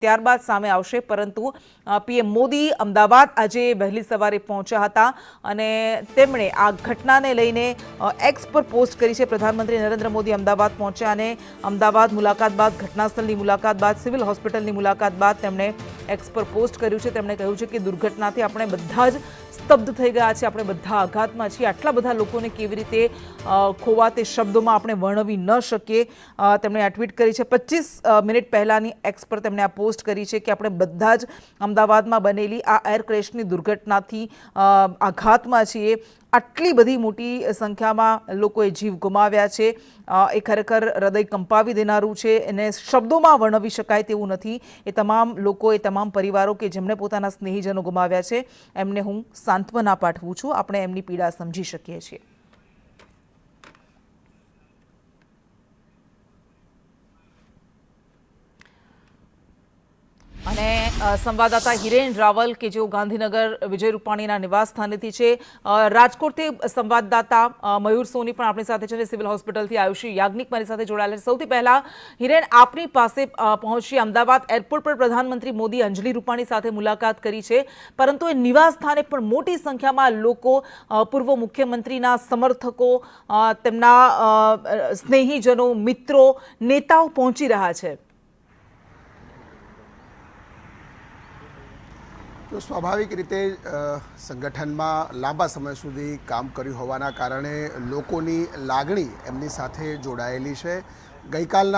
ત્યારબાદ સામે આવશે, પરંતુ પીએમ મોદી અમદાવાદ આજે વહેલી સવારે પહોંચ્યા હતા અને તેમણે આ ઘટનાને લઈને એક્સ પર પોસ્ટ કરી છે। પ્રધાનમંત્રી નરેન્દ્ર મોદી અમદાવાદ પહોંચ્યા અને અમદાવાદ મુલાકાત બાદ, ઘટનાસ્થળની મુલાકાત બાદ, સિવિલ હોસ્પિટલની મુલાકાત બાદ તેમણે એક્સ પર પોસ્ટ કર્યું છે। તેમણે કહ્યું છે કે દુર્ઘટનાથી આપણે બધા જ સ્તબ્ધ થઈ ગયા છે, આપણે બધા આઘાતમાં છીએ। આટલા બધા લોકોને કેવી રીતે ખોવા તે શબ્દોમાં આપણે વર્ણવી ન શકીએ। તેમણે આ ટ્વીટ કરી છે। 25 મિનિટ પહેલાંની એક્સ પર તેમણે આ પોસ્ટ કરી છે કે આપણે બધા જ અમદાવાદમાં બનેલી આ એર ક્રેશની દુર્ઘટનાથી આઘાતમાં છીએ। આટલી બધી મોટી સંખ્યામાં લોકોએ જીવ ગુમાવ્યા છે, એ ખરેખર હૃદય કંપાવી દેનારું છે, એને શબ્દોમાં વર્ણવી શકાય તેવું નથી। એ તમામ લોકો, એ તમામ પરિવારો કે જેમણે પોતાના સ્નેહીજનો ગુમાવ્યા છે, એમને હું સાંત્વના પાઠવું છું। આપણે એમની પીડા સમજી શકીએ છીએ। અને સંવાદદાતા હિરેન રાવલ કે જેઓ ગાંધીનગર વિજય રૂપાણીના નિવાસ સ્થાનેથી છે, રાજકોટથી સંવાદદાતા મયુર સોની પણ આપણી સાથે છે, સિવિલ હોસ્પિટલથી આયુષી યાજ્ઞિક મારી સાથે જોડાયેલા છે। સૌથી પહેલા હિરેન, આપની પાસે પહોંચી અમદાવાદ એરપોર્ટ પર પ્રધાનમંત્રી મોદી અંજલિ રૂપાણી સાથે મુલાકાત કરી છે, પરંતુ એ નિવાસ સ્થાને પણ મોટી સંખ્યામાં લોકો, પૂર્વ મુખ્યમંત્રીના સમર્થકો, તેમના સ્નેહીજનો, મિત્રો, નેતાઓ પહોંચી રહ્યા છે। તો સ્વાભાવિક રીતે સંગઠનમાં લાંબા સમય સુધી કામ કર્યું હોવાના કારણે લોકોની લાગણી એમની સાથે જોડાયેલી છે। ગઈકાલના